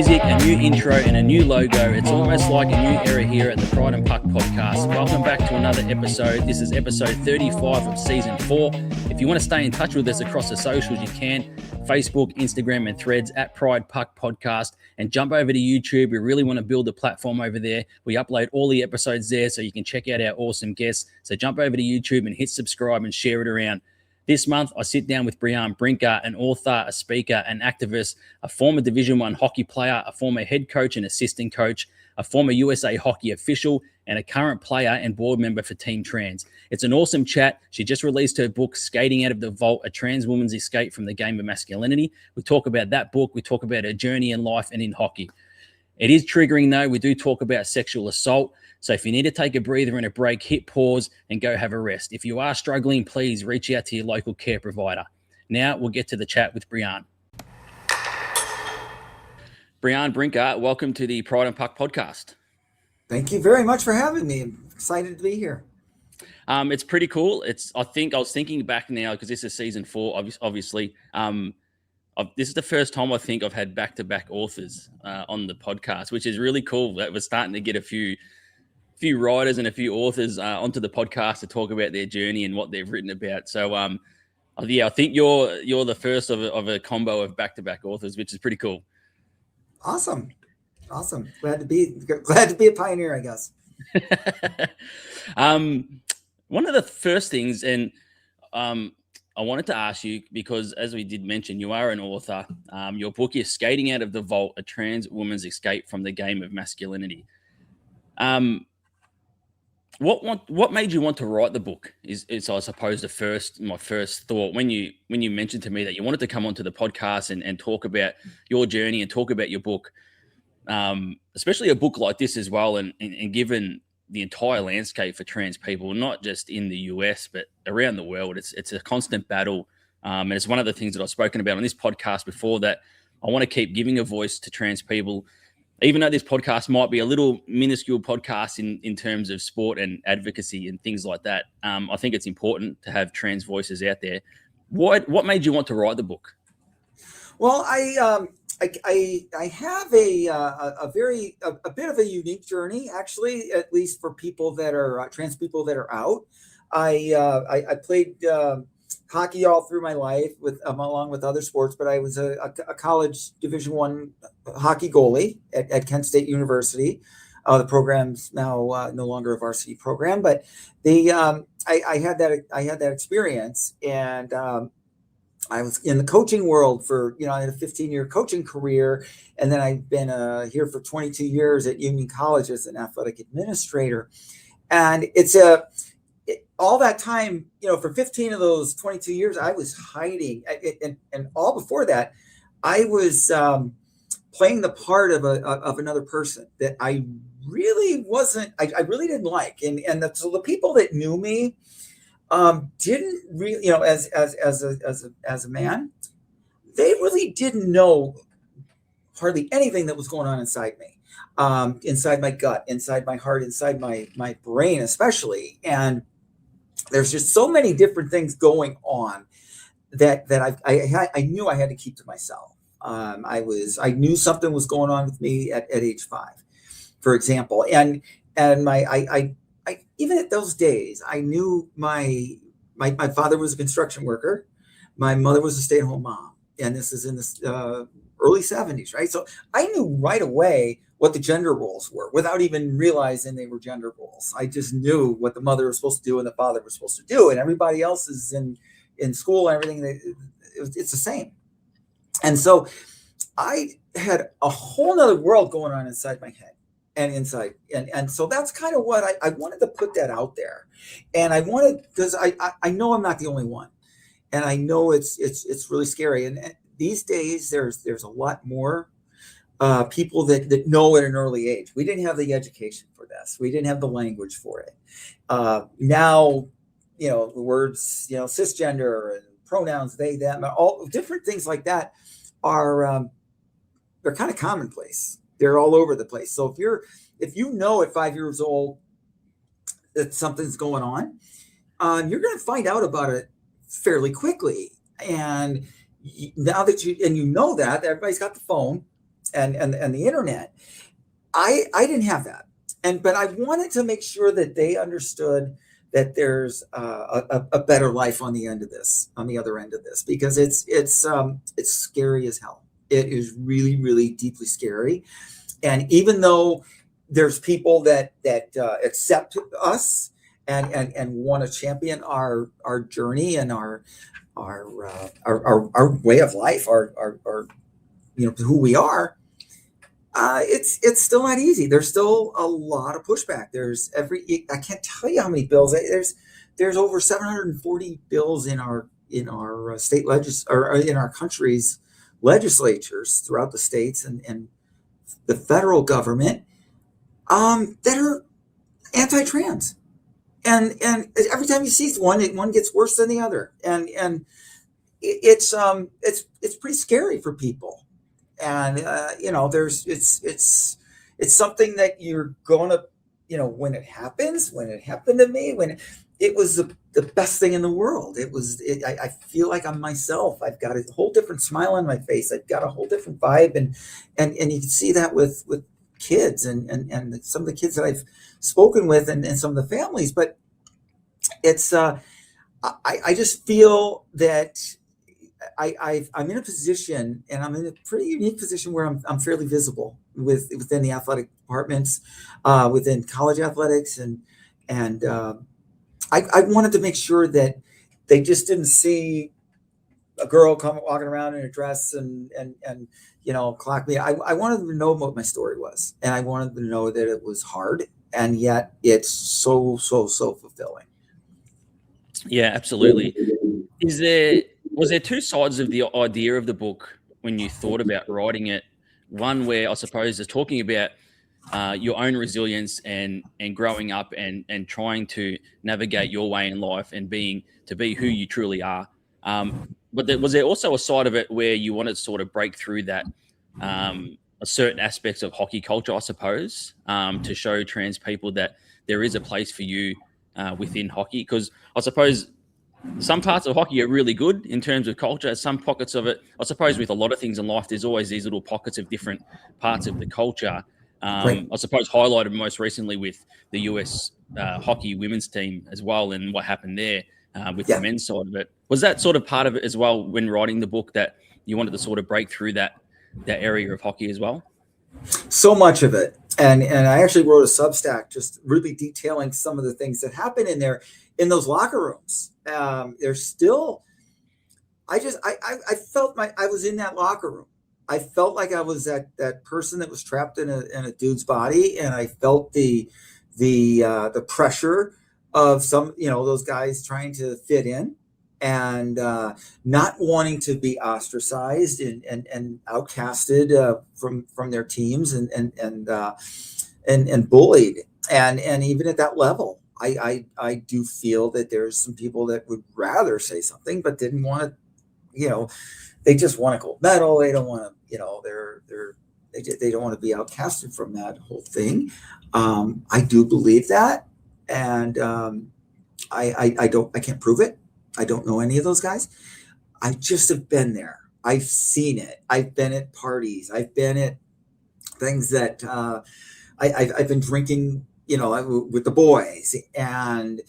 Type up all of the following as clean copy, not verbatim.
music, a new intro, and a new logo. It's almost like a new era here at the Pride and Puck podcast. Welcome back to another episode. This is episode 35 of season 4. If you want to stay in touch with us across the socials, you can. Facebook, Instagram, and Threads at Pride Puck Podcast. And jump over to YouTube. We really want to build a platform over there. We upload all the episodes there so you can check out our awesome guests. So jump over to YouTube and hit subscribe and share it around. This month, I sit down with Brianne Brinker, an author, a speaker, an activist, a former Division I hockey player, a former head coach and assistant coach, a former USA hockey official, and a current player and board member for Team Trans. It's an awesome chat. She just released her book, Skating Out of the Vault, A Trans Woman's Escape from the Game of Masculinity. We talk about that book. We talk about her journey in life and in hockey. It is triggering, though. We do talk about sexual assault. So if you need to take a breather and a break, hit pause and go have a rest. If you are struggling, please reach out to your local care provider. Now we'll get to the chat with Brianne. Brianne Brinker, welcome to the Pride and Puck podcast. Thank you very much for having me. I'm excited to be here. It's pretty cool. I was thinking back now because this is season 4, obviously. This is the first time I think I've had back-to-back authors on the podcast, which is really cool. That we're starting to get a few writers and a few authors onto the podcast to talk about their journey and what they've written about. So, I think you're the first of a combo of back-to-back authors, which is pretty cool. Awesome. Glad to be a pioneer, I guess. One of the first things, and I wanted to ask you, because as we did mention, you are an author. Your book is Skating Out of the Vault, A Trans Woman's Escape from the Game of Masculinity. What made you want to write the book is I suppose my first thought when you mentioned to me that you wanted to come onto the podcast and talk about your journey and talk about your book, especially a book like this as well, and given the entire landscape for trans people, not just in the US but around the world, it's a constant battle, and it's one of the things that I've spoken about on this podcast before, that I want to keep giving a voice to trans people. Even though this podcast might be a little minuscule podcast in terms of sport and advocacy and things like that, I think it's important to have trans voices out there. What made you want to write the book? Well, I have a bit of a unique journey, actually, at least for people that are trans people that are out. I played hockey all through my life along with other sports, but I was a college Division I hockey goalie at Kent State University. The program's now no longer a varsity program, but I had that experience, and I was in the coaching world for, I had a 15-year coaching career, and then I've been here for 22 years at Union College as an athletic administrator, and all that time, for 15 of those 22 years, I was hiding. And all before that, I was playing the part of another person that I really wasn't, I really didn't like. So the people that knew me didn't really, as a man, they really didn't know hardly anything that was going on inside me, inside my gut, inside my heart, inside my brain, especially. And there's just so many different things going on that I knew I had to keep to myself. I knew something was going on with me at age 5, for example, and I even at those days, I knew my father was a construction worker, my mother was a stay-at-home mom, and this is in the early 70s, right? So I knew right away what the gender roles were without even realizing they were gender roles. I just knew what the mother was supposed to do and the father was supposed to do, and everybody else is in school and everything. It's the same. And so I had a whole nother world going on inside my head and inside. And so that's kind of what I wanted to put that out there. And I wanted, because I know I'm not the only one, and I know it's really scary. And these days there's a lot more people that know at an early age. We didn't have the education for this. We didn't have the language for it. Now, the words, cisgender and pronouns, they, them, all different things like that are, they're kind of commonplace. They're all over the place. So if you know at 5 years old that something's going on, you're going to find out about it fairly quickly. And now that you know that everybody's got the phone, and the internet. I didn't have that, but I wanted to make sure that they understood that there's a better life on the other end of this, because it's scary as hell. It is really, really deeply scary. And even though there's people that accept us and want to champion our journey and our way of life, our who we are, it's still not easy. There's still a lot of pushback. I can't tell you how many bills. There's over 740 bills in our state or in our country's legislatures throughout the states and the federal government that are anti-trans. And every time you see one gets worse than the other. And it's pretty scary for people. And it's something that you're gonna, when it happened to me, when it was the best thing in the world. I feel like I'm myself. I've got a whole different smile on my face. I've got a whole different vibe, and you can see that with kids and some of the kids that I've spoken with and some of the families. But it's I just feel that I'm in a position, and I'm in a pretty unique position where I'm fairly visible within the athletic departments, within college athletics, and I wanted to make sure that they just didn't see a girl walking around in a dress and clock me. I wanted them to know what my story was, and I wanted them to know that it was hard, and yet it's so fulfilling. Yeah, absolutely. Was there two sides of the idea of the book when you thought about writing it? One where I suppose is talking about your own resilience and growing up and trying to navigate your way in life and be who you truly are. But was there also a side of it where you wanted to sort of break through that a certain aspects of hockey culture, I suppose, to show trans people that there is a place for you within hockey? Because I suppose some parts of hockey are really good in terms of culture. Some pockets of it, I suppose, with a lot of things in life, there's always these little pockets of different parts of the culture. Right. I suppose highlighted most recently with the US hockey women's team as well, and what happened there with the men's side of it. Was that sort of part of it as well when writing the book, that you wanted to sort of break through that area of hockey as well? So much of it. And I actually wrote a Substack just really detailing some of the things that happen in those locker rooms. There's still, I felt I was in that locker room. I felt like I was that person that was trapped in a dude's body, and I felt the pressure of some, those guys trying to fit in and not wanting to be ostracized and outcasted from their teams and bullied, and even at that level. I do feel that there's some people that would rather say something but didn't want to, they just want a gold medal. They don't want to, they don't want to be outcasted from that whole thing. I do believe that, and I can't prove it. I don't know any of those guys. I just have been there. I've seen it. I've been at parties. I've been at things that I've been drinking, with the boys, and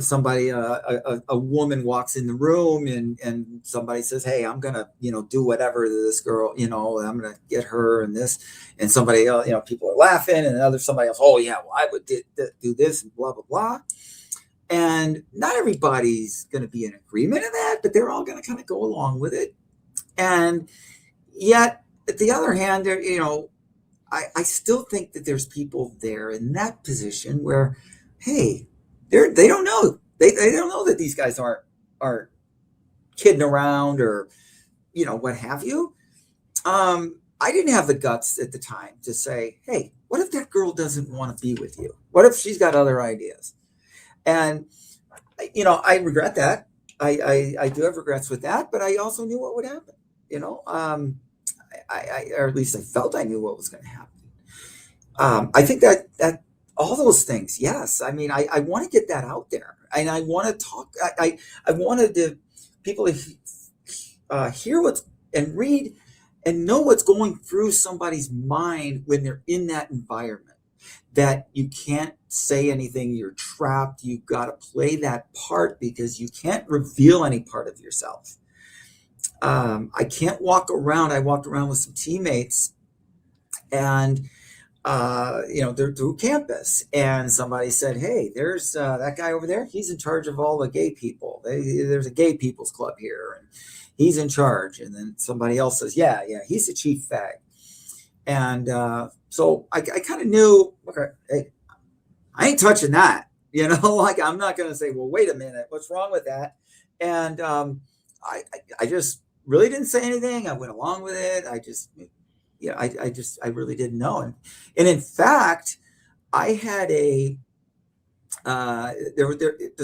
somebody, a woman walks in the room and somebody says, "Hey, I'm gonna, do whatever to this girl, I'm gonna get her and this," and somebody else, people are laughing, and somebody else, "Oh yeah, well I would do this," and blah blah blah. And not everybody's going to be in agreement in that, but they're all going to kind of go along with it. And yet, at the other hand, I still think that there's people there in that position where, hey, they don't know. They don't know that these guys aren't kidding around or, what have you. I didn't have the guts at the time to say, hey, what if that girl doesn't want to be with you? What if she's got other ideas? And, I regret that. I do have regrets with that, but I also knew what would happen, or at least I felt I knew what was going to happen. I think that all those things, yes. I mean, I want to get that out there, and I want to talk. I wanted people to hear and read and know what's going through somebody's mind when they're in that environment, that you can't say anything, you're trapped, you've got to play that part because you can't reveal any part of yourself. I can't walk around. I walked around with some teammates, and they're through campus, and somebody said, "Hey, there's that guy over there. He's in charge of all the gay people. There's a gay people's club here, and he's in charge." And then somebody else says, "Yeah, he's the chief fag." And so I kind of knew, okay, hey, I ain't touching that. Like, I'm not going to say, "Well, wait a minute, what's wrong with that?" And I just really didn't say anything. I went along with it. I really didn't know. And in fact, I had the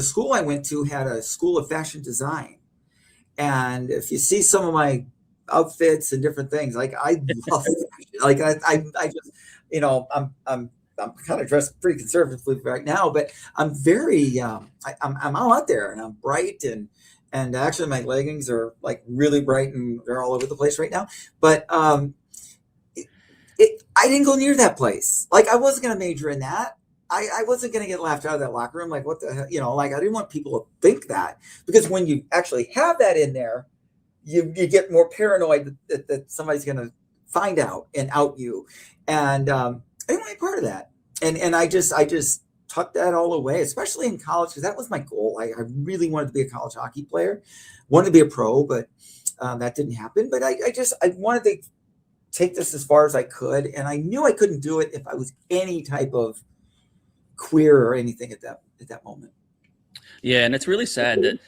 school I went to had a school of fashion design. And if you see some of my outfits and different things, like, I love fashion. Like, I just, I'm kind of dressed pretty conservatively right now, but I'm very, I'm out there, and I'm bright, and actually my leggings are like really bright, and they're all over the place right now. But, I didn't go near that place. Like, I wasn't going to major in that. I wasn't going to get laughed out of that locker room. Like, what the hell? Like, I didn't want people to think that, because when you actually have that in there, you get more paranoid that somebody's going to find out and out you. And I didn't want to be part of that. And I just tucked that all away, especially in college, because that was my goal. I really wanted to be a college hockey player, wanted to be a pro, but that didn't happen. But I wanted to take this as far as I could, and I knew I couldn't do it if I was any type of queer or anything at that moment. Yeah, and it's really sad that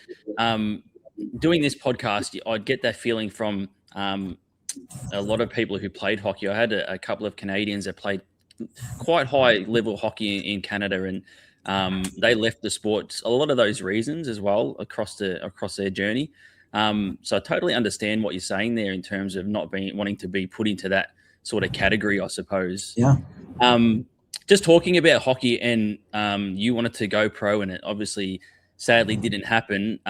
doing this podcast, I'd get that feeling from a lot of people who played hockey. I had a couple of Canadians that played quite high level hockey in Canada, and they left the sport a lot of those reasons as well across their journey. So I totally understand what you're saying there in terms of not wanting to be put into that sort of category, I suppose. Yeah. Just talking about hockey, and you wanted to go pro, and it obviously sadly didn't happen.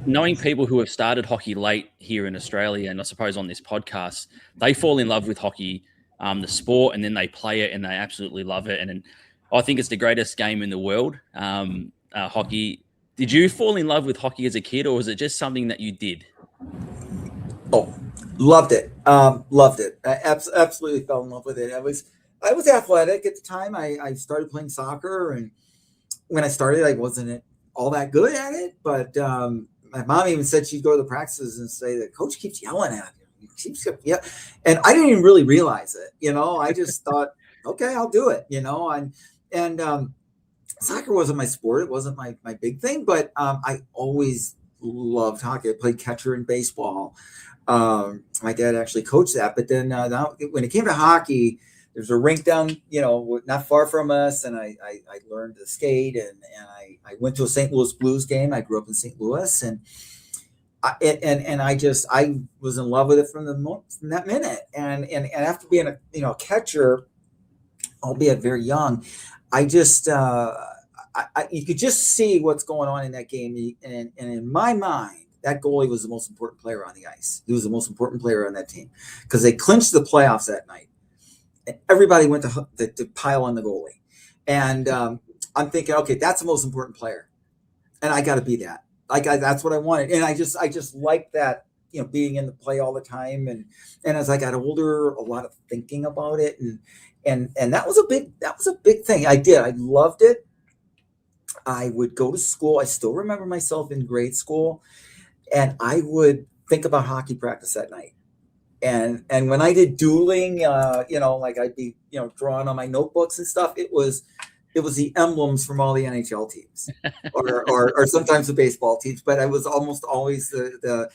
Knowing people who have started hockey late here in Australia, and I suppose on this podcast, they fall in love with hockey, the sport, and then they play it and they absolutely love it. And I think it's the greatest game in the world, hockey. Did you fall in love with hockey as a kid, or was it just something that you did? Oh, loved it. Loved it. I absolutely fell in love with it. I was athletic at the time. I started playing soccer, and when I started, I wasn't all that good at it. But my mom even said she'd go to the practices and say, "The coach keeps yelling at you." Yeah, and I didn't even really realize it. I just thought, okay, I'll do it. And soccer wasn't my sport. It wasn't my big thing, but I always loved hockey. I played catcher in baseball. My dad actually coached that, but then when it came to hockey, there's a rink down, not far from us, and I learned to skate, and I went to a St. Louis Blues game. I grew up in St. Louis, and I was in love with it from that minute. And after being a catcher, albeit very young, I just you could just see what's going on in that game, and in my mind, that goalie was the most important player on the ice. He was the most important player on that team, because they clinched the playoffs that night, and everybody went to pile on the goalie. And I'm thinking, okay, that's the most important player, and I got to be that. That's what I wanted, and I just liked that, being in the play all the time. And as I got older, a lot of thinking about it, and that was a big thing. I loved it. I would go to school. I still remember myself in grade school, and I would think about hockey practice at night. And when I did dueling, like, I'd be, drawing on my notebooks and stuff. It was the emblems from all the NHL teams, or sometimes the baseball teams, but I was almost always the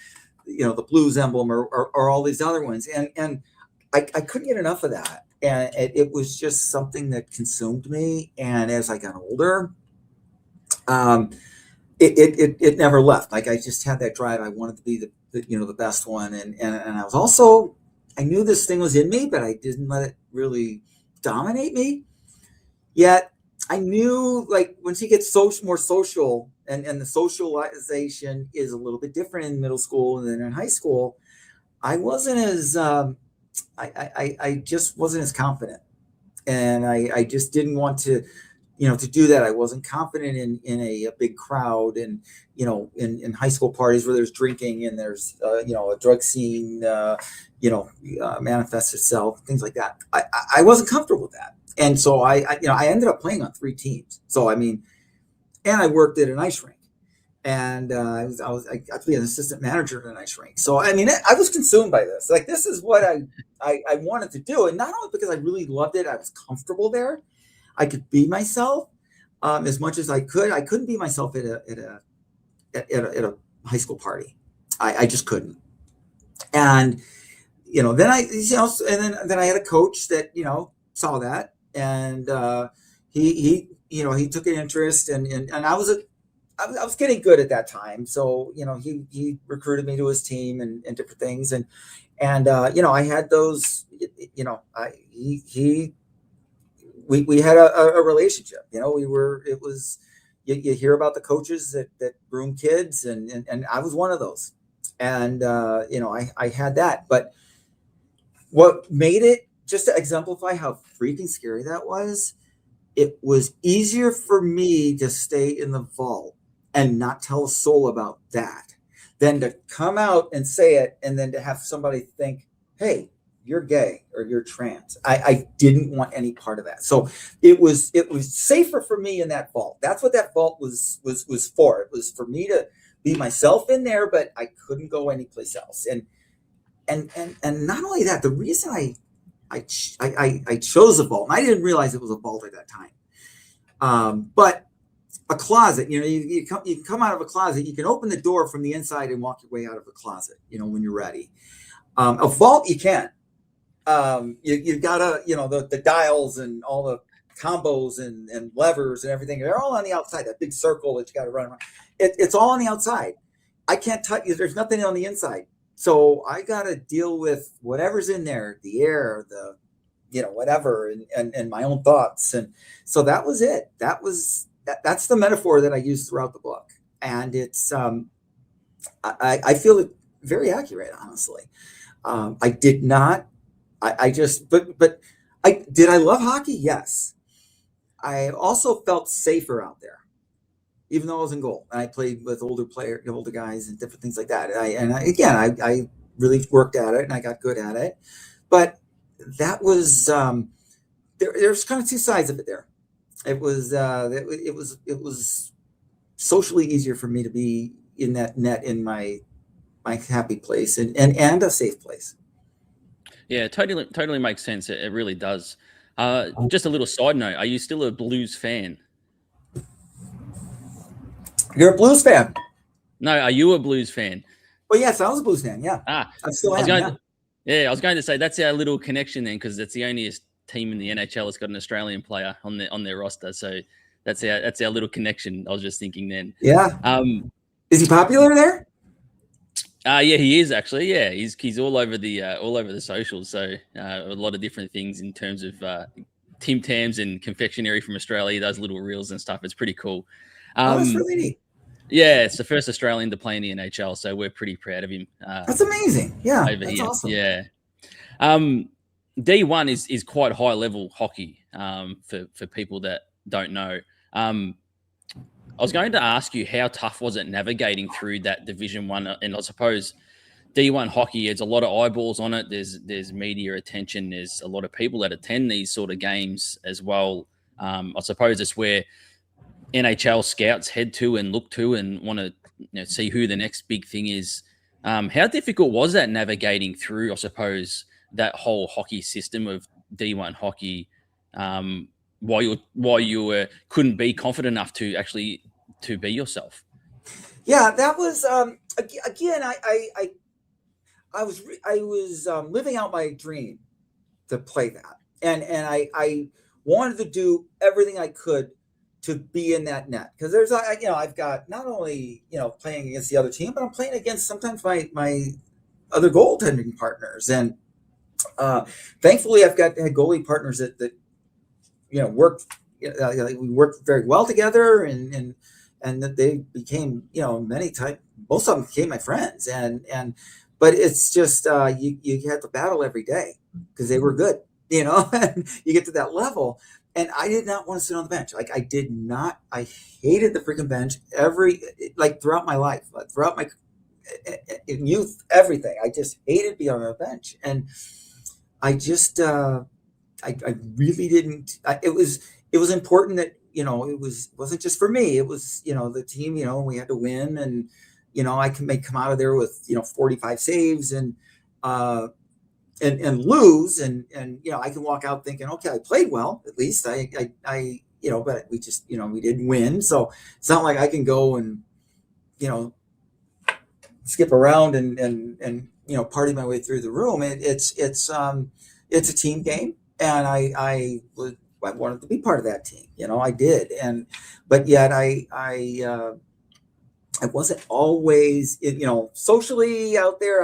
Blues emblem, or all these other ones. And I couldn't get enough of that. And it was just something that consumed me. And as I got older, it never left. Like, I just had that drive. I wanted to be the best one. And I was also, I knew this thing was in me, but I didn't let it really dominate me. Yet I knew, like, once you get more social, and the socialization is a little bit different in middle school than in high school, I wasn't as I just wasn't as confident, and I just didn't want to, to do that. I wasn't confident in a big crowd, and in high school parties where there's drinking and there's a drug scene manifests itself, things like that. I wasn't comfortable with that, and so I ended up playing on 3 teams. So I mean, and I worked at an ice rink, and I got to be an assistant manager at an ice rink. So I mean, I was consumed by this. Like, this is what I wanted to do, and not only because I really loved it, I was comfortable there. I could be myself as much as I could. I couldn't be myself at a high school party. I just couldn't. And then then I had a coach that saw that, and he took an interest, and I was getting good at that time. So he recruited me to his team and different things, and I had those. We had a relationship. You hear about the coaches that groom kids, and I was one of those, and I had that. But what made it, just to exemplify how freaking scary that was, it was easier for me to stay in the vault and not tell a soul about that than to come out and say it, and then to have somebody think, hey, you're gay or you're trans. I didn't want any part of that. So it was safer for me in that vault. That's what that vault was for. It was for me to be myself in there, but I couldn't go anyplace else. And not only that, the reason I chose a vault, and I didn't realize it was a vault at that time. But a closet, you come out of a closet, you can open the door from the inside and walk your way out of the closet, when you're ready. A vault, you can't. You gotta, the dials and all the combos and levers and everything, they're all on the outside, that big circle that you got to run around. It's all on the outside. I can't touch you. There's nothing on the inside. So I got to deal with whatever's in there, the air, the, whatever, and my own thoughts. And so that was it. That's the metaphor that I use throughout the book. And it's, I feel it very accurate, honestly. I did not, but I love hockey? Yes. I also felt safer out there, even though I was in goal, and I played with older guys and different things like that. I really worked at it, and I got good at it, but that was, there's kind of two sides of it there. It was socially easier for me to be in that net in my happy place and a safe place. Yeah, totally makes sense. It really does. Just a little side note: are you still a Blues fan? You're a Blues fan? No, are you a Blues fan? Well, yes, I was a Blues fan. Yeah, I still am. I was going to say that's our little connection then, because it's the only team in the NHL that's got an Australian player on their roster. So that's our little connection. I was just thinking then. Yeah. Is he popular there? Yeah, he is actually. Yeah, he's all over the socials. So a lot of different things in terms of Tim Tams and confectionery from Australia. He does little reels and stuff. It's pretty cool. That's really neat. Yeah, it's the first Australian to play in the NHL, so we're pretty proud of him. That's amazing. Yeah, that's here. awesome. Yeah. D1 is quite high level hockey for people that don't know. I was going to ask you, how tough was it navigating through that Division 1? And I suppose D1 hockey, there's a lot of eyeballs on it. There's media attention. There's a lot of people that attend these sort of games as well. I suppose it's where NHL scouts head to and look to and want to see who the next big thing is. How difficult was that navigating through, I suppose, that whole hockey system of D1 hockey, while you couldn't be confident enough to actually to be yourself? Yeah, that was again. I was living out my dream to play that, and I wanted to do everything I could to be in that net, because there's I've got not only playing against the other team, but I'm playing against sometimes my other goaltending partners, and thankfully I've had goalie partners that worked. We worked very well together, and that they became most of them became my friends, but it's just you had to battle every day because they were good, and you get to that level. And I did not want to sit on the bench. Like I did not. I hated the freaking bench throughout my life, throughout my youth, everything. I just hated being on the bench, and I just I really didn't. It was important that wasn't just for me. It was the team. We had to win, and I may come out of there with 45 saves and lose, and I can walk out thinking, okay, I played well. At least I but we just we didn't win. So it's not like I can go and skip around and party my way through the room. It's a team game, and I wanted to be part of that team. I did, but yet I wasn't always socially out there.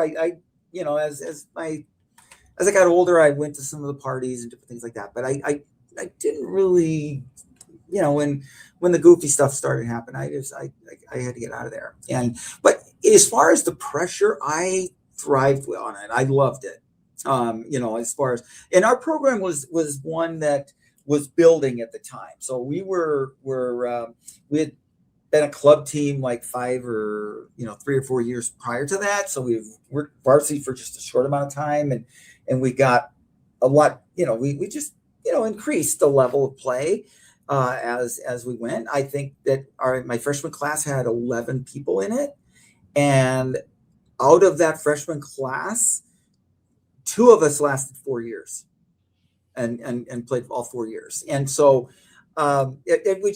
As I got older, I went to some of the parties and different things like that. But I didn't really, when the goofy stuff started happening, I had to get out of there. But as far as the pressure, I thrived on it. I loved it. As far as, and our program was one that was building at the time. So we we had been a club team like 5 or 3 or 4 years prior to that. So we worked varsity for just a short amount of time, and we got a lot. We just increased the level of play as we went. I think that my freshman class had 11 people in it, and out of that freshman class, 2 of us lasted 4 years, and played all 4 years. And so there was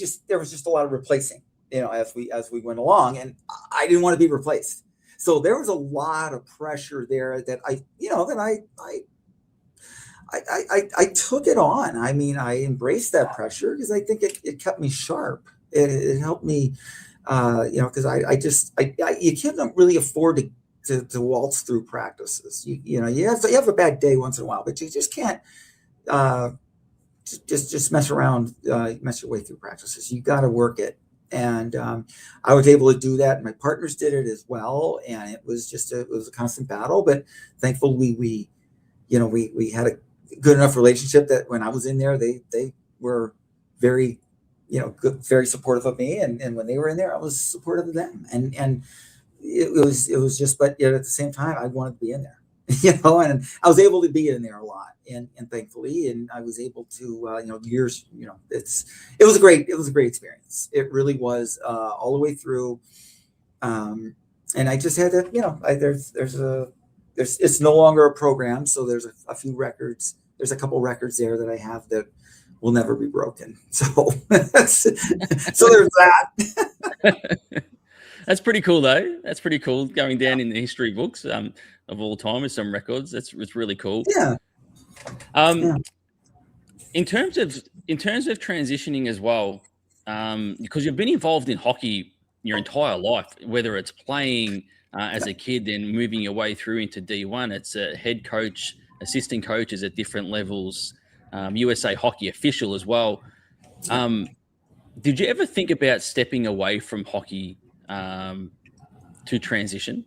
just a lot of replacing, as we went along, and I didn't want to be replaced. So there was a lot of pressure there that I took it on. I mean, I embraced that pressure because I think it kept me sharp. It helped me, because you can't really afford to waltz through practices. You have a bad day once in a while, but you just can't just mess around, mess your way through practices. You got to work it. And I was able to do that. And my partners did it as well. And it was a constant battle, but thankfully we had a good enough relationship that when I was in there, they were very, good, very supportive of me. And when they were in there, I was supportive of them. And it was just, but yet at the same time, I wanted to be in there, and I was able to be in there a lot. And thankfully, and I was able to, years, it was a great experience. It really was, all the way through. And I just had to, it's no longer a program. So there's a few records. There's a couple records there that I have that will never be broken. So, so there's that. That's pretty cool, though. That's pretty cool, going down in the history books of all time with some records. It's really cool. Yeah. In terms of transitioning as well, because you've been involved in hockey your entire life, whether it's playing as a kid, then moving your way through into D1, it's a head coach, assistant coaches at different levels, USA hockey official as well. Did you ever think about stepping away from hockey to transition?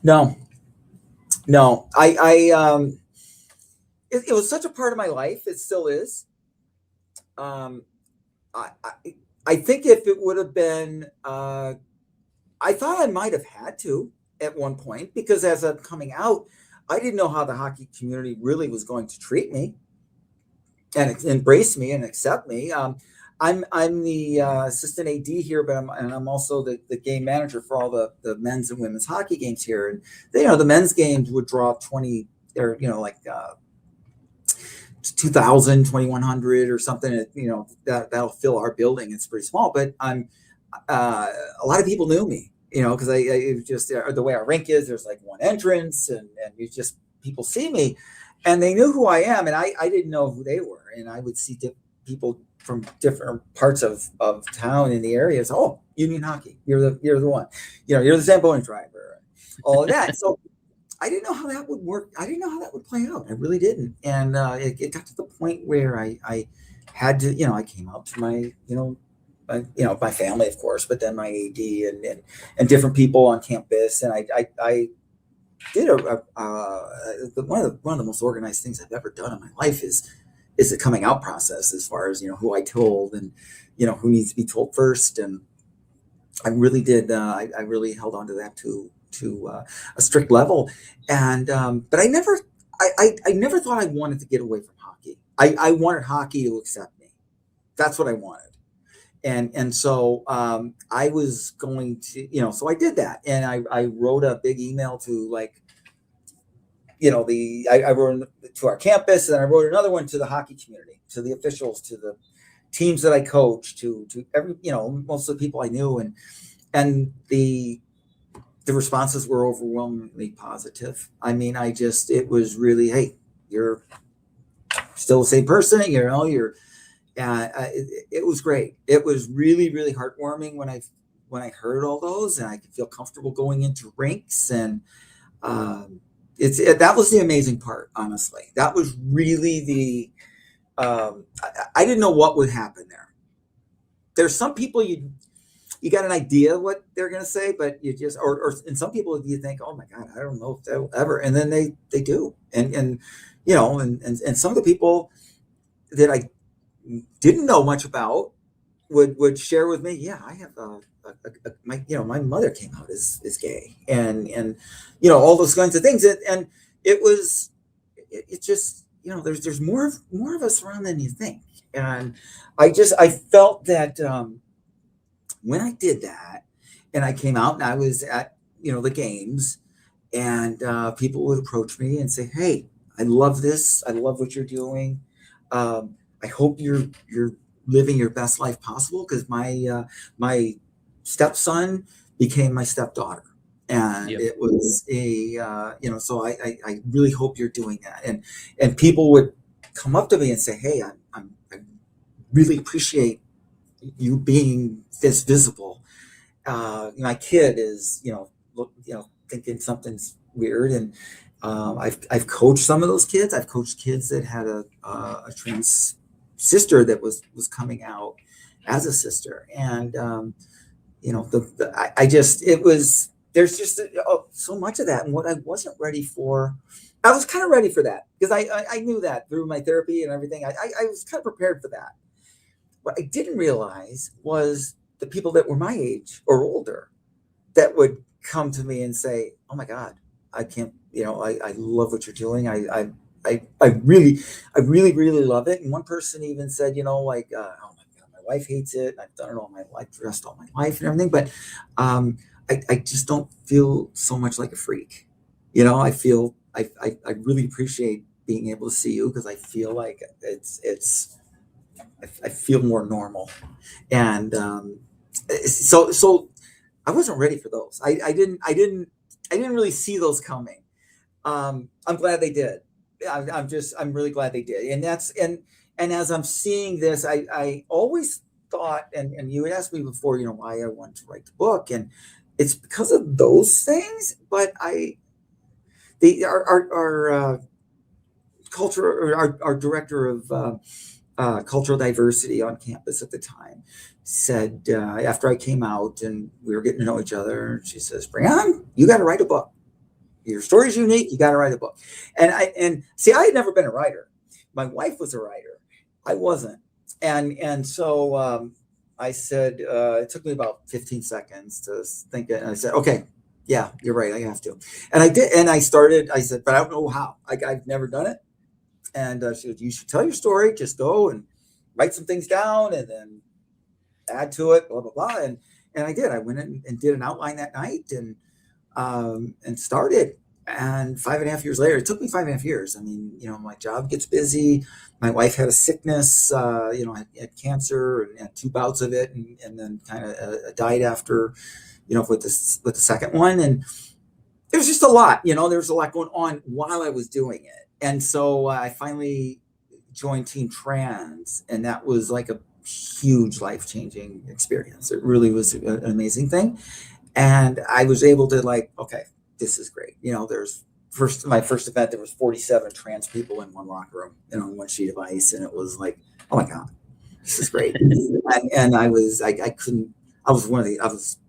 No. It was such a part of my life. It still is. I think if it would have been, I thought I might have had to at one point, because as I'm coming out, I didn't know how the hockey community really was going to treat me and embrace me and accept me. I'm the assistant AD here, but I'm also the game manager for all the men's and women's hockey games here. And the men's games would draw 20, or 2,000, 2,100 or something. That'll fill our building. It's pretty small, but a lot of people knew me, because it was just the way our rink is. There's like one entrance, and you just, people see me, and they knew who I am, and I didn't know who they were, and I would see people from different parts of town in the area. So, oh, Union Hockey, you're the one, you're the Zamboni driver, all of that. So I didn't know how that would work. I didn't know how that would play out. I really didn't. And it got to the point where I had to, I came out to my, my family, of course, but then my AD and different people on campus. And I did one of the most organized things I've ever done in my life is the coming out process, as far as, who I told, and who needs to be told first. And I really did. I really held on to that to a strict level. And but I never thought I wanted to get away from hockey. I wanted hockey to accept me. That's what I wanted. And so I was going to, so I did that, and I wrote a big email to, like, I wrote to our campus, and I wrote another one to the hockey community, to the officials, to the teams that I coached, to every, most of the people I knew, and the responses were overwhelmingly positive. I mean, it was really, hey, you're still the same person, you're. It was great. It was really, really heartwarming when I heard all those, and I could feel comfortable going into rinks, and that was the amazing part. Honestly, that was really I didn't know what would happen there. There's some people you got an idea what they're going to say, but you just, and some people you think, oh my God, I don't know if they'll ever, and then they do, and some of the people that I didn't know much about would share with me, yeah, I have my mother came out as gay, and all those kinds of things, and it just, there's more of us around than you think. And I felt that when I did that, and I came out and I was at the games, and people would approach me and say, hey, I love this, I love what you're doing, I hope you're living your best life possible, because my stepson became my stepdaughter, and it was so I really hope you're doing that, and people would come up to me and say, hey, I really appreciate you being this visible. My kid is thinking something's weird, and I've coached some of those kids. I've coached kids that had a trans sister that was coming out as a sister, and there's just so much of that, and what I wasn't ready for. I was kind of ready for that, because I knew that through my therapy and everything. I was kind of prepared for that. What I didn't realize was the people that were my age or older that would come to me and say, oh my God, I can't, I love what you're doing. I really, really love it. And one person even said, oh my God, my wife hates it. I've done it all my life, dressed all my life and everything. But I just don't feel so much like a freak. I feel, I really appreciate being able to see you, because I feel like I feel more normal. And so I wasn't ready for those. I didn't really see those coming. I'm glad they did. I'm really glad they did. And and as I'm seeing this, I always thought, and you had asked me before, why I wanted to write the book, and it's because of those things. But our culture, our director of cultural diversity on campus at the time said, after I came out and we were getting to know each other, she says, Brianne, you got to write a book. Your story's unique. You got to write a book. And I had never been a writer. My wife was a writer. I wasn't. And so I said, it took me about 15 seconds to think it. And I said, okay, yeah, you're right. I have to. And I did. And I said, but I don't know how. I've never done it. And she said, you should tell your story. Just go and write some things down and then add to it, blah, blah, blah. And I did. I went in and did an outline that night and started. And 5.5 years later, it took me 5.5 years. I mean, my job gets busy. My wife had a sickness, had cancer and had 2 bouts of it, and then kind of died after, with the second one. And it was just a lot, there was a lot going on while I was doing it. And so I finally joined Team Trans, and that was like a huge life-changing experience. It really was an amazing thing. And I was able to okay, this is great. There's my first event, there was 47 trans people in one locker room, on one sheet of ice. And it was like, oh my God, this is great. and I was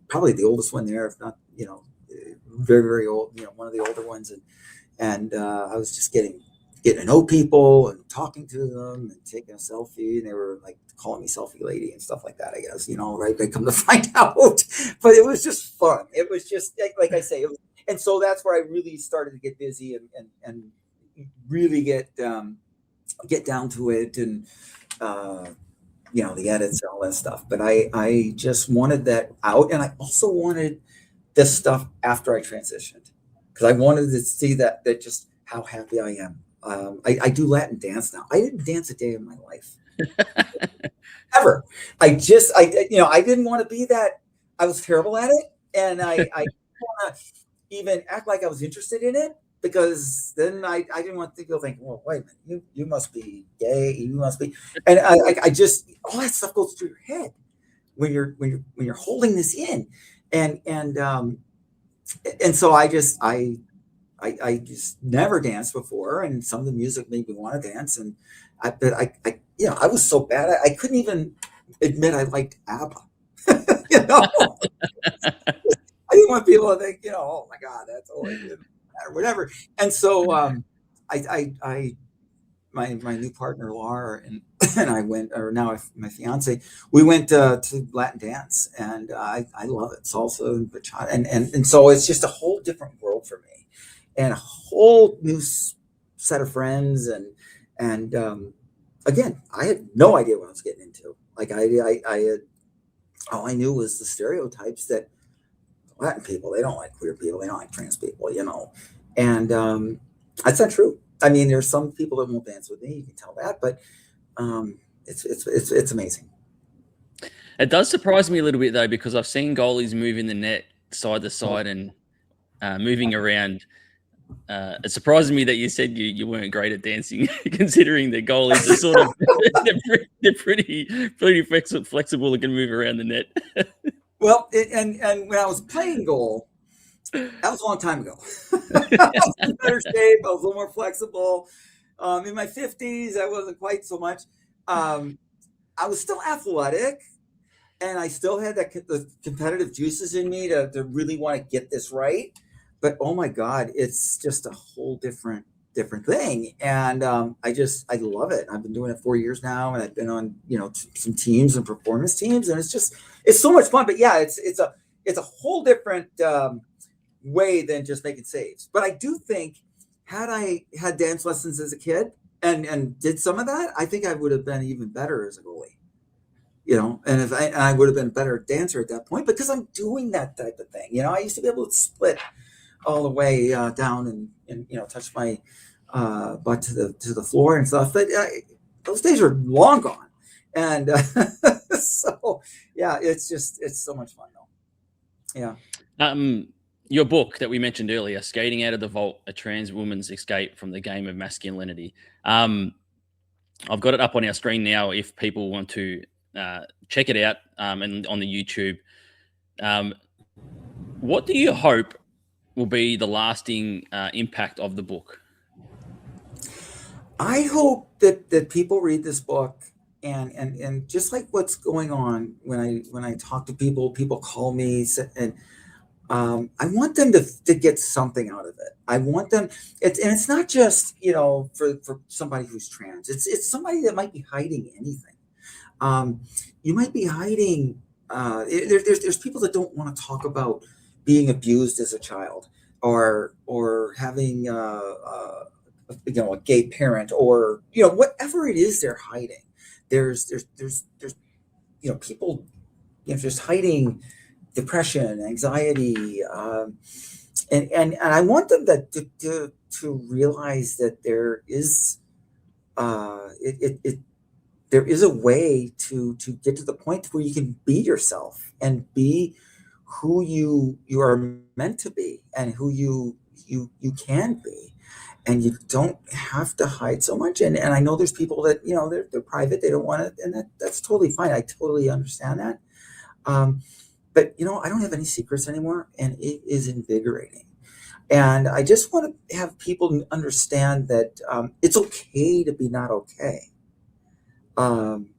probably the oldest one there, if not, very, very old, one of the older ones. And I was just getting to know people and talking to them and taking a selfie. And they were like calling me selfie lady and stuff like that, I guess, right? I come to find out. But it was just fun. It was just, like I say, and so that's where I really started to get busy and really get down to it, and the edits and all that stuff. But I just wanted that out, and I also wanted this stuff after I transitioned, because I wanted to see that just how happy I am. I do Latin dance now. I didn't dance a day in my life ever. I didn't want to be that. I was terrible at it, and I didn't want to even act like I was interested in it, because then I didn't want people to think, well, wait a minute, you must be gay, you must be, and I just, all that stuff goes through your head when you're holding this in, and so I just never danced before, and some of the music made me want to dance, and I was so bad I couldn't even admit I liked ABBA. I didn't want people to think, oh my God, that's all I did, or whatever. And so my new partner Laura and I went, or now my fiance, we went to Latin dance, and I love it, salsa and bachata, and so it's just a whole different world for me, and a whole new set of friends, and again, I had no idea what I was getting into. Like I had, all I knew was the stereotypes that Latin people, they don't like queer people, they don't like trans people, and that's not true. I mean, there's some people that won't dance with me, you can tell that, but it's amazing. It does surprise me a little bit though, because I've seen goalies moving the net side to side and moving around. It surprises me that you said you weren't great at dancing, considering the goalies are sort of they're pretty flexible and can move around the net. Well, and when I was playing goal, that was a long time ago. I was in better shape. I was a little more flexible. In my 50s, I wasn't quite so much. I was still athletic, and I still had the competitive juices in me to really want to get this right. But oh my God, it's just a whole different thing, and I love it. I've been doing it 4 years now, and I've been on some teams and performance teams, and it's so much fun. But yeah, it's a whole different way than just making saves. But I do think, had I had dance lessons as a kid and did some of that, I think I would have been even better as a goalie. And if I would have been a better dancer at that point, because I'm doing that type of thing. I used to be able to split all the way down and touch my butt to the floor and stuff. But those days are long gone, and so yeah, it's so much fun though. Yeah. Your book that we mentioned earlier, Skating Out of the Vault, A Trans Woman's Escape from the Game of Masculinity. I've got it up on our screen now if people want to check it out, and on the YouTube. What do you hope will be the lasting impact of the book? I hope that people read this book, and just like what's going on when I talk to people call me, and I want them to get something out of it. I want them, it's not just for somebody who's trans. It's somebody that might be hiding anything. You might be hiding. There's people that don't want to talk about being abused as a child, or having a gay parent, or whatever it is they're hiding. There's people just hiding depression, anxiety, and I want them to realize that there is there is a way to get to the point where you can be yourself and be who you are meant to be, and who you can be, and you don't have to hide so much. And I know there's people that they're private, they don't want it, and that's totally fine. I totally understand that. But I don't have any secrets anymore, and it is invigorating. And I just want to have people understand that it's okay to be not okay.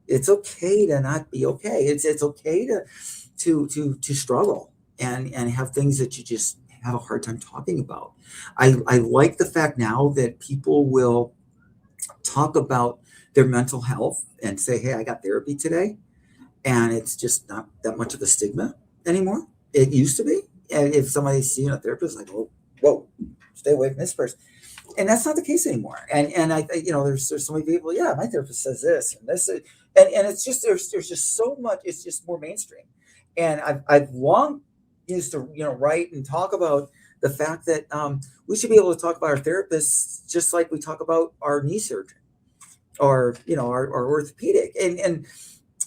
It's okay to not be okay. It's okay to struggle and have things that you just have a hard time talking about. I like the fact now that people will talk about their mental health and say, hey, I got therapy today. And it's just not that much of a stigma anymore. It used to be. And if somebody's seeing a therapist, like, oh, whoa, stay away from this person. And that's not the case anymore. And I there's so many people, yeah, my therapist says this and this, and it's just, there's just so much, it's just more mainstream. And I've long used to, write and talk about the fact that we should be able to talk about our therapists just like we talk about our knee surgeon or, our orthopedic. And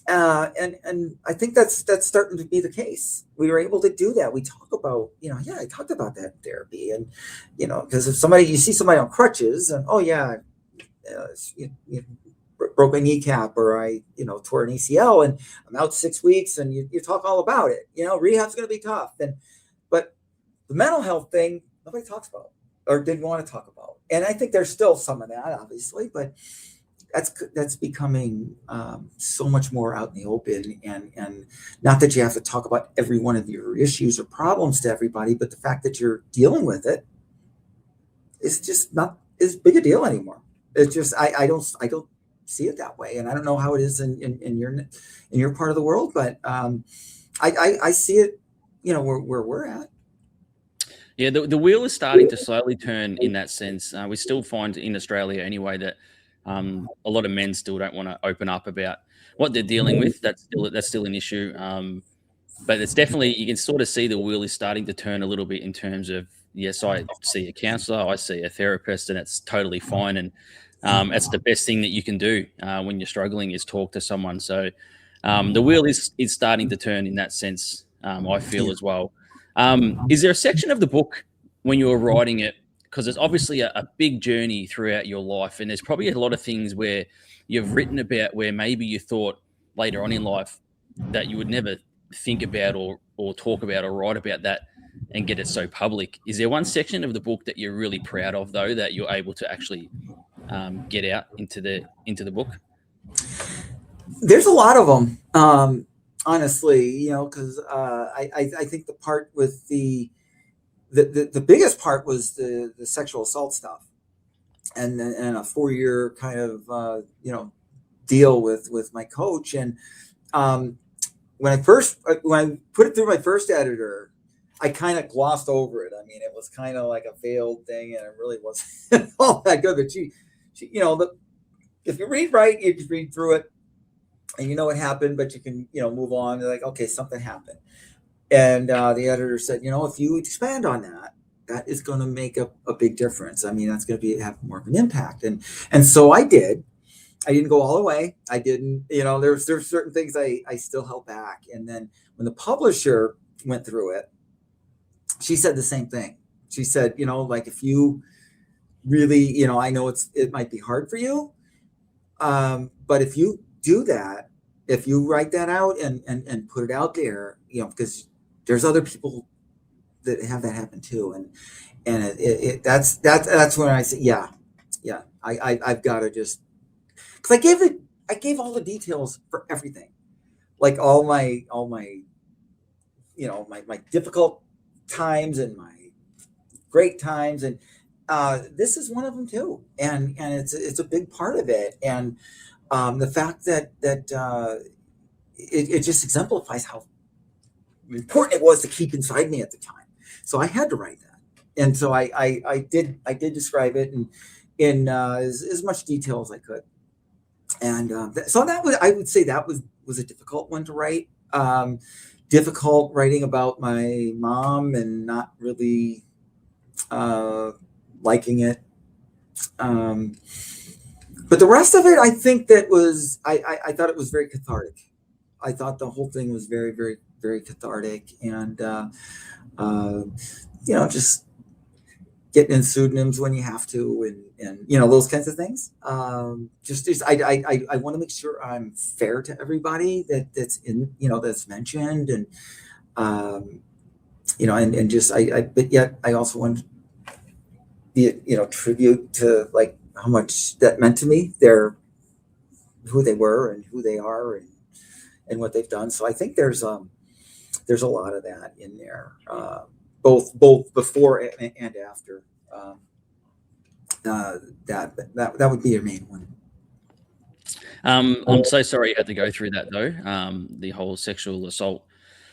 I think that's starting to be the case. We were able to do that. We talk about, I talked about that in therapy, and because if you see somebody on crutches, and broke my kneecap, or I tore an ACL, and I'm out 6 weeks, and you talk all about it. Rehab's going to be tough, but the mental health thing nobody talks about or didn't want to talk about, and I think there's still some of that, obviously, but that's becoming so much more out in the open, and not that you have to talk about every one of your issues or problems to everybody, but the fact that you're dealing with it is just not as big a deal anymore. It's just I don't see it that way, and I don't know how it is in your part of the world, but I see it where we're at. Yeah, the wheel is starting to slowly turn in that sense. We still find in Australia anyway that a lot of men still don't want to open up about what they're dealing with. That's still an issue. But it's definitely, you can sort of see the wheel is starting to turn a little bit in terms of, yes, I see a counselor, I see a therapist, and it's totally fine. And that's the best thing that you can do when you're struggling, is talk to someone. So the wheel is starting to turn in that sense, I feel, as well. Is there a section of the book when you were writing it, because it's obviously a big journey throughout your life, and there's probably a lot of things where you've written about where maybe you thought later on in life that you would never think about or talk about or write about that and get it so public. Is there one section of the book that you're really proud of, though, that you're able to actually get out into the book? There's a lot of them, honestly, because I think the part with the biggest part was the sexual assault stuff, and a 4-year kind of deal with my coach. And when I put it through my first editor, I kind of glossed over it. I mean, it was kind of like a veiled thing, and it really wasn't all that good. But she if you read right, you just read through it and you know what happened, but you can move on. You're like, okay, something happened. And the editor said, if you expand on that, that is going to make a big difference. I mean, that's going to have more of an impact. And so I did. I didn't go all the way. I didn't, there's certain things I still held back. And then when the publisher went through it, she said the same thing. She said, like, if you really, I know it might be hard for you, but if you do that, if you write that out and put it out there, because there's other people that have that happen too, and that's when I say, yeah, I've got to just, because I gave all the details for everything, like all my my difficult times and my great times, and this is one of them too, and it's a big part of it, and the fact that it just exemplifies how important it was to keep inside me at the time. So I had to write that, and so I did describe it in as much detail as I could, and so that was, I would say, that was a difficult one to write. Difficult writing about my mom and not really liking it. But the rest of it, I think that was, I thought it was very cathartic. I thought the whole thing was very, very, very cathartic, and just getting in pseudonyms when you have to, and those kinds of things. Just I want to make sure I'm fair to everybody that's in, that's mentioned, and and just but yet I also want to be tribute to, like, how much that meant to me. They're who they were and who they are, and what they've done. So I think there's a lot of that in there. both before and after. That would be your main one. I'm so sorry you had to go through that though. The whole sexual assault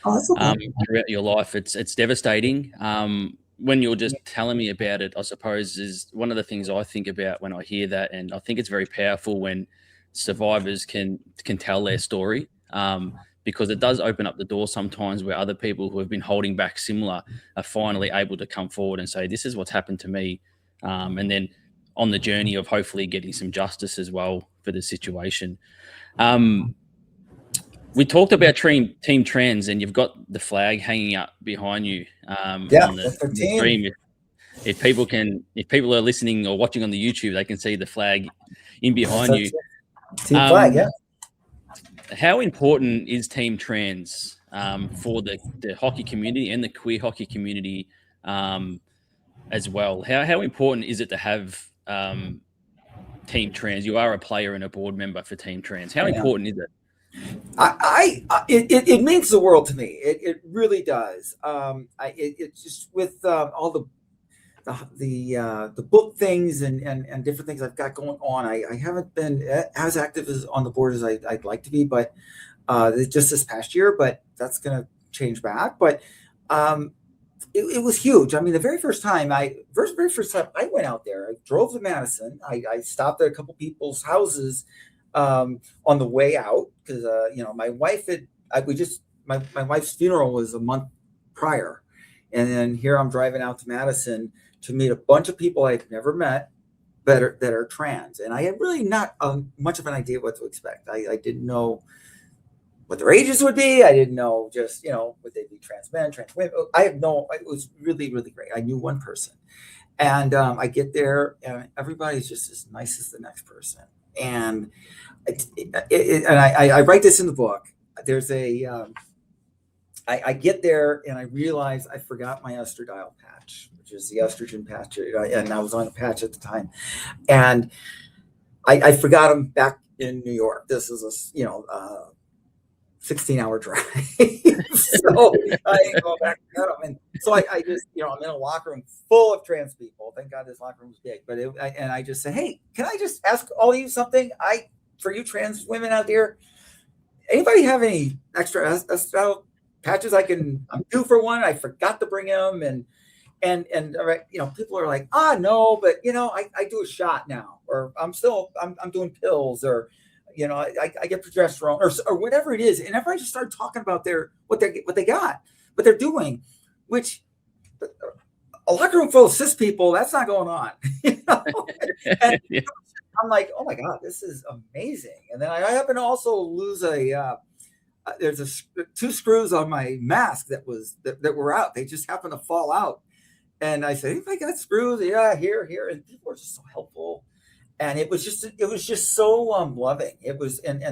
Oh, that's okay. throughout your life, it's devastating. When you're just telling me about it, I suppose is one of the things I think about when I hear that, and I think it's very powerful when survivors can tell their story, because it does open up the door sometimes where other people who have been holding back similar are finally able to come forward and say, "This is what's happened to me," and then on the journey of hopefully getting some justice as well for the situation. We talked about Team Trans, and you've got the flag hanging up behind you on That's our the team. stream. If people are listening or watching on the YouTube, they can see the flag in behind you. Team flag, yeah. How important is Team Trans for the hockey community and the queer hockey community as well? How important is it to have Team Trans? You are a player and a board member for Team Trans. How important is it? It means the world to me. It really does. It's just with all the book things and different things I've got going on. I haven't been as active on the board as I'd like to be, but just this past year. But that's going to change back. But it was huge. I mean, the very first time I went out there, I drove to Madison. I stopped at a couple people's houses on the way out because my wife my wife's funeral was a month prior, and then here I'm driving out to Madison to meet a bunch of people I've never met that are trans, and I had really not much of an idea what to expect. I didn't know what their ages would be. I didn't know just would they be trans men, trans women. It was really, really great. I knew one person, and I get there and everybody's just as nice as the next person. And I write this in the book. There's I get there and I realize I forgot my estradiol patch, which is the estrogen patch, and I was on a patch at the time, and I forgot them back in New York. This is a 16-hour drive, so I go back to get them, and so I just I'm in a locker room full of trans people. Thank God this locker room was big, but I just say, hey, can I just ask all of you something? For you trans women out there, anybody have any extra estradiol patches I'm due for one? I forgot to bring them, and people are like, no, but I do a shot now, or I'm doing pills, or I get progesterone or whatever it is, and everybody just started talking about what they got, what they're doing, which a locker room full of cis people, that's not going on. And Yeah. I'm like, oh my God, this is amazing. And then I happen to also lose there's two screws on my mask that were out. They just happened to fall out. And I said, anybody got screws? Yeah, here. And people were just so helpful. And it was just so loving. It was, and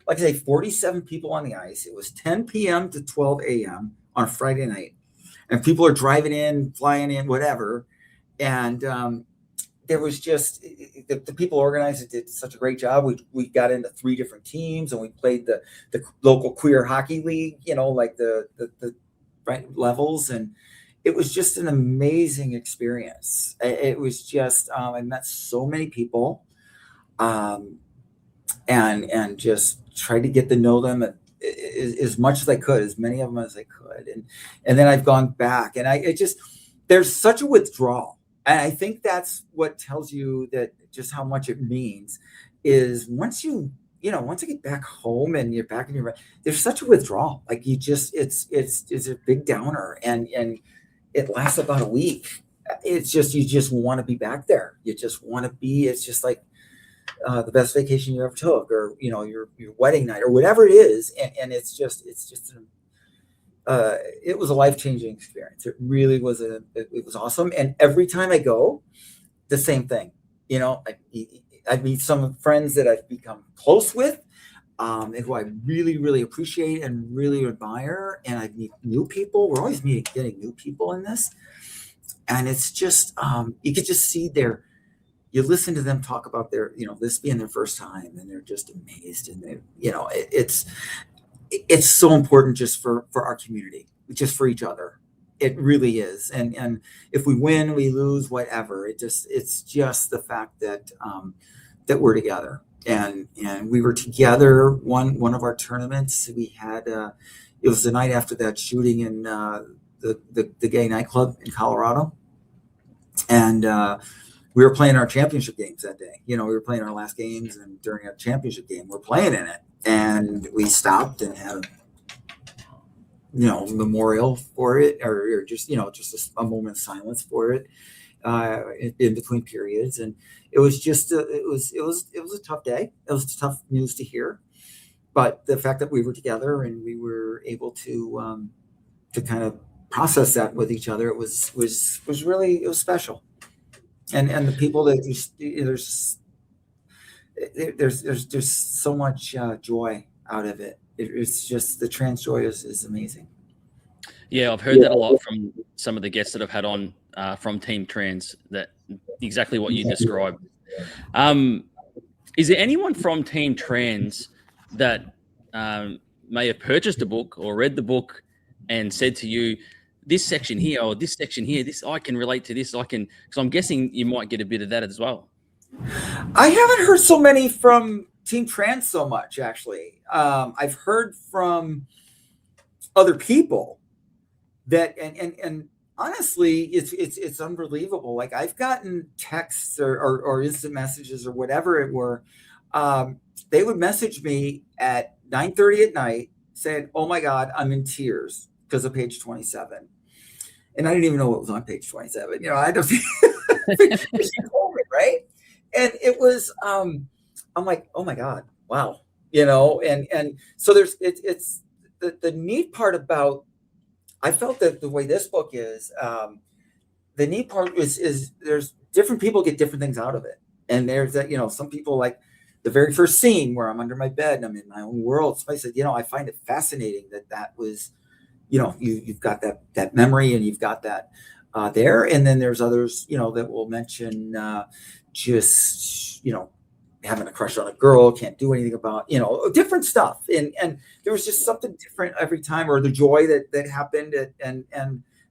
like I say, 47 people on the ice. It was 10 p.m. to 12 a.m. on a Friday night. And people are driving in, flying in, whatever. And there was just the people organized it did such a great job. We got into 3 different teams, and we played the local queer hockey league, like the right levels, and it was just an amazing experience. It was just I met so many people, and just tried to get to know them as much as I could, as many of them as I could, and then I've gone back, and there's such a withdrawal. And I think that's what tells you that just how much it means is once you get back home and you're back in there's such a withdrawal. Like it's a big downer, and it lasts about a week. It's just, you just want to be back there. You just want to be, it's just like the best vacation you ever took, or, your wedding night or whatever it is. And it was a life-changing experience. It really was it was awesome. And every time I go, the same thing, I meet some friends that I've become close with, who I really, really appreciate and really admire. And I meet new people. We're always getting new people in this. And it's just, you could just see you listen to them talk about this being their first time, and they're just amazed. And it's so important just for our community, just for each other. It really is. And if we win, we lose, whatever. It's just the fact that that we're together. And we were together one of our tournaments. We had it was the night after that shooting in the gay nightclub in Colorado, and we were playing our championship games that day. We were playing our last games, and during our championship game, we're playing in it, and we stopped and had memorial for it, or just a moment of silence for it in between periods. And it was just it was a tough day. It was tough news to hear, but the fact that we were together and we were able to kind of process that with each other, it was really, it was special. And the people that there's so much joy out of it. It's just, the trans joy is amazing. Yeah, I've heard that a lot from some of the guests that I've had on from Team Trans, that exactly what you described. Is there anyone from Team Trans that may have purchased a book or read the book and said to you, this section here or this section here, this I can relate to this, because I'm guessing you might get a bit of that as well. I haven't heard so many from Team Trans so much, actually. I've heard from other people that, and honestly, it's unbelievable. Like, I've gotten texts or instant messages or whatever it were. They would message me at 9:30 at night saying, "Oh my God, I'm in tears because of page 27." And I didn't even know what was on page 27. I don't think she told me, right? And it was, I'm like, oh my God, wow. And so it's the neat part about, I felt that the way this book is, the neat part is there's different people get different things out of it. And there's that, some people, like the very first scene where I'm under my bed and I'm in my own world. Somebody said, I find it fascinating that was, you've got that memory and you've got that there. And then there's others, that will mention just, having a crush on a girl, can't do anything about, different stuff. And there was just something different every time, or the joy that happened. And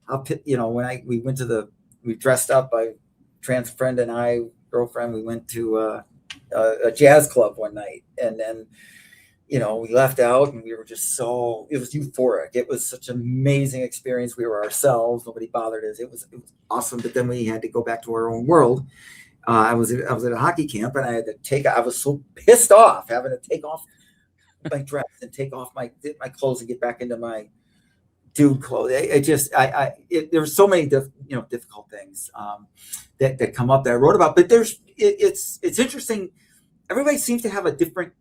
when we dressed up, my trans friend and I, girlfriend, we went to a jazz club one night, and then, we left out and we were just it was euphoric. It was such an amazing experience. We were ourselves. Nobody bothered us. It was awesome. But then we had to go back to our own world. I was at a hockey camp, and I had to I was so pissed off having to take off my dress and take off my clothes and get back into my dude clothes. There were so many difficult things that come up that I wrote about. But it's interesting. Everybody seems to have a different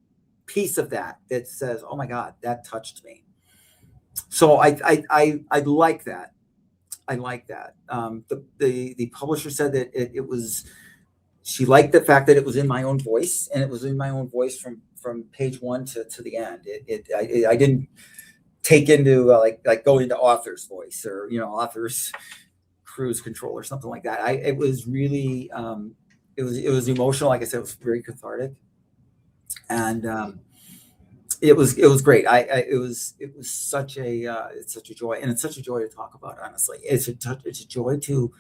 piece of that says, "Oh my God, that touched me." So I like that. I like that. The publisher said that it was. She liked the fact that it was in my own voice, and it was in my own voice from page 1 to the end. I didn't take into like go into author's voice, or author's cruise control or something like that. It was really it was emotional. Like I said, it was very cathartic, and it was great. It was such it's such a joy, and it's such a joy to talk about. Honestly, it's a joy to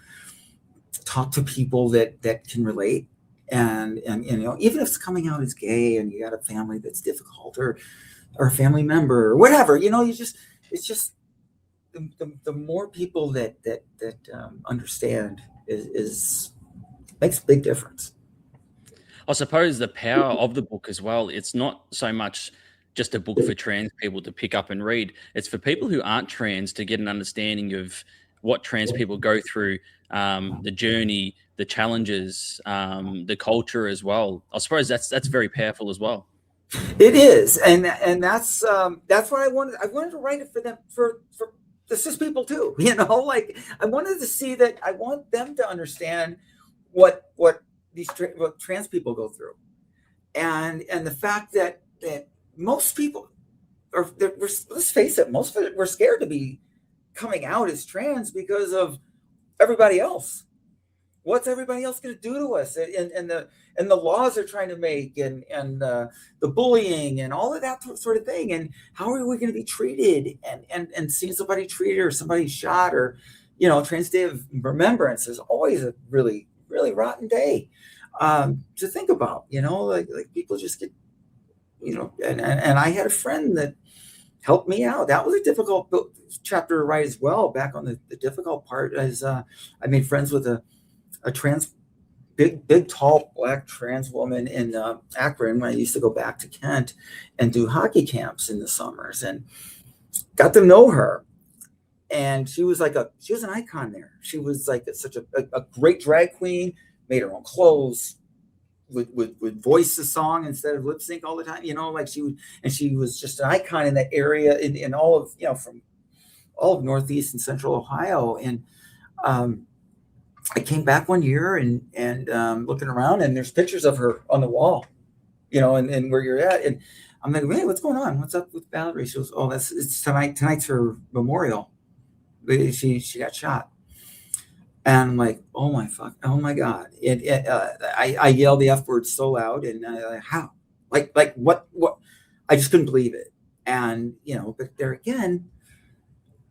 talk to people that can relate, and even if it's coming out as gay and you got a family that's difficult, or a family member or whatever, it's just the more people that understand is makes a big difference. I suppose the power of the book as well, it's not so much just a book for trans people to pick up and read. It's for people who aren't trans to get an understanding of what trans people go through, the journey, the challenges, the culture as well. I suppose that's very powerful as well. It is, and that's what I wanted. I wanted to write it for them, for the cis people too. Like, I wanted to see that. I want them to understand what what trans people go through, and the fact that most people are. Let's face it, most of it, we're scared to be coming out as trans because of everybody else. what's everybody else going to do to us? And the laws they're trying to make, and the bullying and all of that sort of thing. And how are we going to be treated? And seeing somebody treated or somebody shot, or, Trans Day of Remembrance is always a really, really rotten day to think about. Like people just get, and I had a friend that helped me out. That was a difficult chapter to write as well. Back on the difficult part is I made friends with a trans, big, tall, black trans woman in Akron when I used to go back to Kent and do hockey camps in the summers, and got to know her. And she was an icon there. She was like such a great drag queen, made her own clothes, would voice the song instead of lip sync all the time, like she would. And she was just an icon in that area, in all of, from all of Northeast and Central Ohio. And I came back one year and looking around, and there's pictures of her on the wall, and where you're at. And I'm like, hey, what's going on? What's up with Valerie? She goes, oh, it's tonight. Tonight's her memorial. She got shot. And I'm like, oh my God. I yelled the F word so loud, and how? Like what? I just couldn't believe it. And, but there again,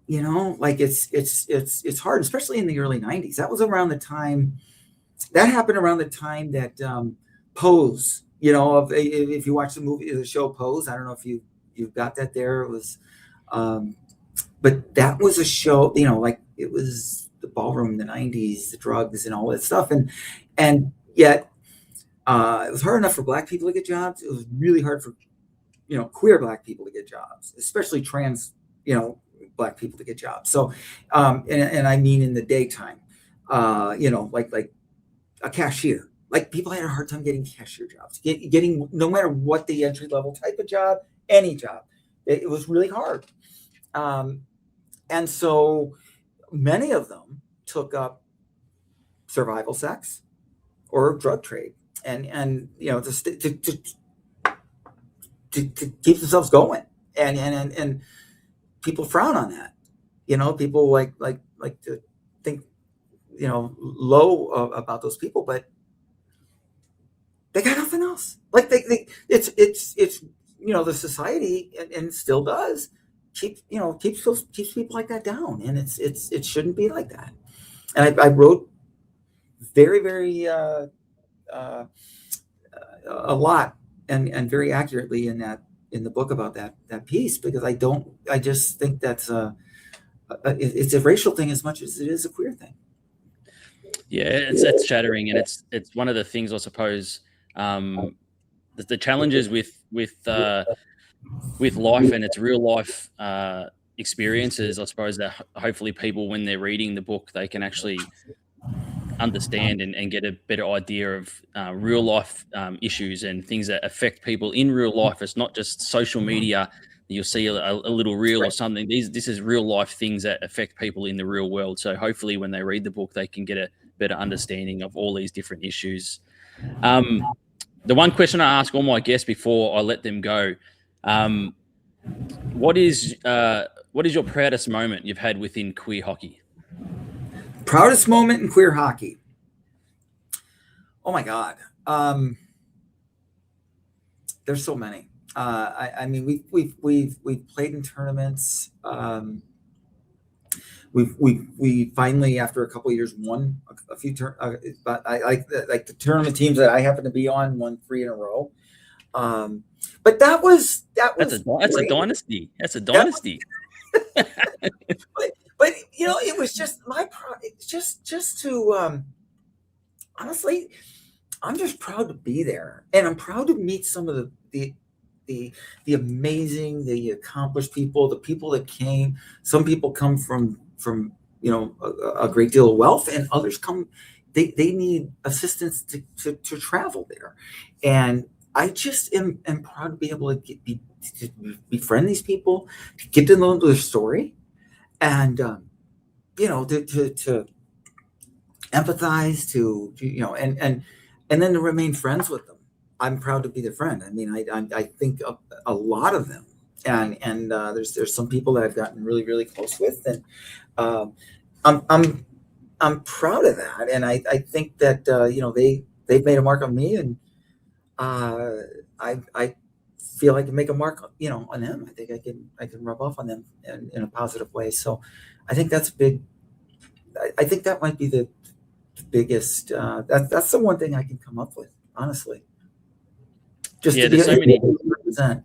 like it's hard, especially in the early 90s. That was around the time that happened, around the time that Pose, if you watch the show Pose, I don't know if you've got that there. It was, but that was a show, like it was the ballroom in the 90s, the drugs and all that stuff. And yet it was hard enough for Black people to get jobs. It was really hard for, queer Black people to get jobs, especially trans, Black people to get jobs. So, and I mean in the daytime, like a cashier. Like people had a hard time getting cashier jobs, getting no matter what the entry level type of job, any job. It was really hard. And so many of them took up survival sex or drug trade, and to keep themselves going, and people frown on that. People like to think low about those people, but they got nothing else. Like it's the society, and still does keeps people like that down, and it shouldn't be like that. And I wrote very, very a lot and very accurately in the book about that piece, because I just think that's it's a racial thing as much as it is a queer thing. Yeah, it's shattering, and it's one of the things, I suppose, the challenges with life and its real life experiences, I suppose, that hopefully people, when they're reading the book, they can actually understand and get a better idea of real life issues and things that affect people in real life. It's not just social media. You'll see a little reel or something. This is real life things that affect people in the real world. So hopefully when they read the book, they can get a better understanding of all these different issues. The one question I ask all my guests before I let them go, what is your proudest moment you've had within queer hockey? Proudest moment in queer hockey. Oh my God. There's so many. I mean, we've played in tournaments. We finally, after a couple of years, won a few but I like the tournament teams that I happen to be on, won 3 in a row. But that's a dynasty. That's a dynasty. But it was just my just to honestly, I'm just proud to be there, and I'm proud to meet some of the amazing, the accomplished people, the people that came. Some people come from a great deal of wealth, and others come, they need assistance to travel there. And I just am proud to be able to befriend these people, to get to know their story, and to empathize, and then to remain friends with them. I'm proud to be their friend. I mean, I think a lot of them, and there's some people that I've gotten really, really close with, and I'm I'm proud of that, and I think that they've made a mark on me, and I feel I can make a mark on them. I think I can rub off on them in a positive way. So I think that's big. I think that might be the biggest. That's the one thing I can come up with, honestly. Just to be there's so many. 100%.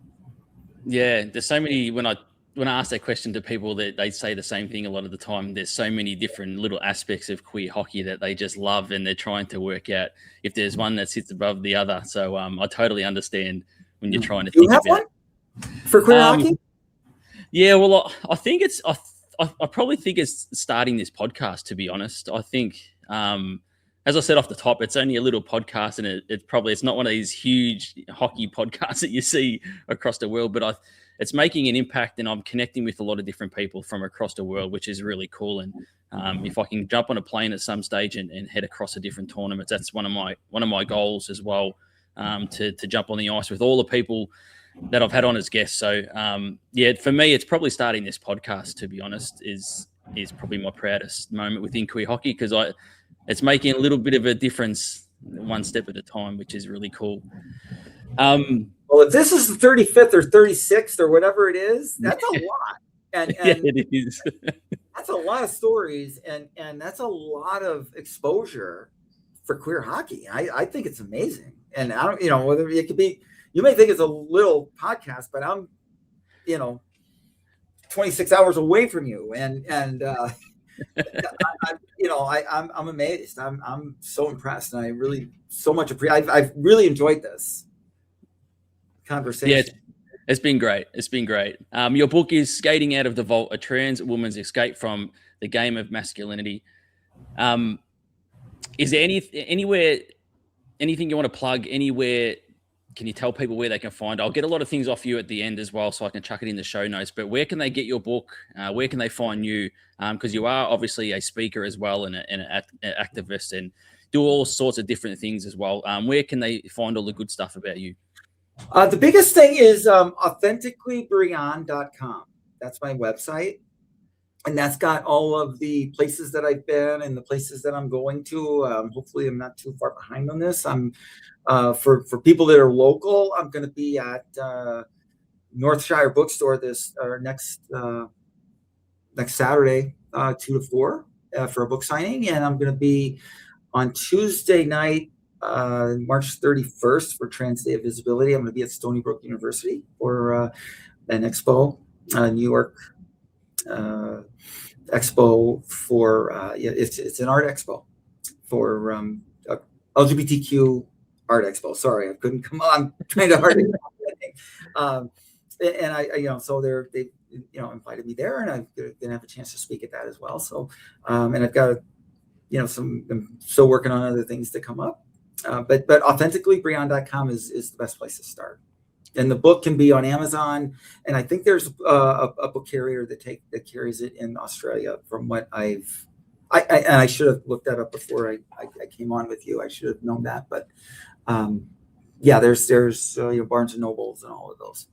Yeah, there's so many. When I ask that question to people, that they say the same thing a lot of the time. There's so many different little aspects of queer hockey that they just love, and they're trying to work out if there's one that sits above the other. So I totally understand when you're trying to think about one for queer hockey. Yeah, well, I think it's. I probably think it's starting this podcast, to be honest. I think, as I said off the top, it's only a little podcast, and it's not one of these huge hockey podcasts that you see across the world, but it's making an impact, and I'm connecting with a lot of different people from across the world, which is really cool. And if I can jump on a plane at some stage and head across to different tournaments, that's one of my goals as well, to jump on the ice with all the people that I've had on as guests. So for me, it's probably starting this podcast, to be honest, is probably my proudest moment within queer hockey, because it's making a little bit of a difference one step at a time, which is really cool. Well, if this is the 35th or 36th or whatever it is, that's a lot. And yeah, it is. That's a lot of stories, and that's a lot of exposure for queer hockey. I think it's amazing. And I don't, whether it could be, you may think it's a little podcast, but I'm, 26 hours away from you. And I'm amazed. I'm so impressed. And I really so much appreciate, I've really enjoyed this conversation. Yeah, it's been great. It's been great. Your book is Skating Out of the Vault, A Trans Woman's Escape from the Game of Masculinity. Is there anything you want to plug anywhere? Can you tell people where they can find it? I'll get a lot of things off you at the end as well, so I can chuck it in the show notes. But where can they get your book? Where can they find you? Because you are obviously a speaker as well, and an activist, and do all sorts of different things as well. Where can they find all the good stuff about you? The biggest thing is authenticallybrianne.com. That's my website. And that's got all of the places that I've been and the places that I'm going to. Hopefully I'm not too far behind on this. I'm for people that are local, I'm going to be at Northshire Bookstore next Saturday, 2 to 4 for a book signing. And I'm going to be on Tuesday night, March 31st for Trans Day of Visibility. I'm going to be at Stony Brook University for an expo, New York expo for it's an art expo for LGBTQ art expo. Sorry, I couldn't come on. I'm trying to hard and so they invited me there, and I'm gonna have a chance to speak at that as well. So and I've got I'm still working on other things to come up. But authenticallybrianne.com is the best place to start. And the book can be on Amazon, and I think there's a book carrier that carries it in Australia. From what I should have looked that up before I came on with you. I should have known that, but there's Barnes and Nobles and all of those.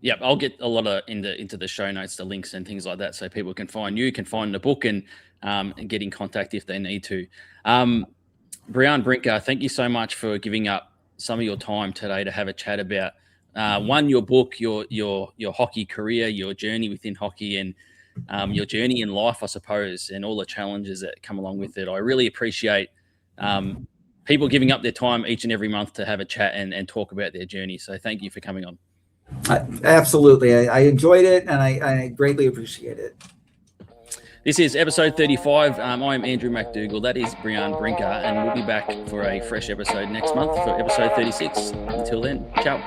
Yeah, I'll get a lot of into the show notes, the links and things like that, so people can find you, can find the book, and get in contact if they need to. Brianne Brinker, thank you so much for giving up some of your time today to have a chat about your book, your hockey career, your journey within hockey, and your journey in life, I suppose, and all the challenges that come along with it. I really appreciate people giving up their time each and every month to have a chat and talk about their journey. So thank you for coming on. Absolutely. I enjoyed it, and I greatly appreciate it. This is episode 35. I'm Andrew McDougall. That is Brianne Brinker, and we'll be back for a fresh episode next month for episode 36. Until then, ciao.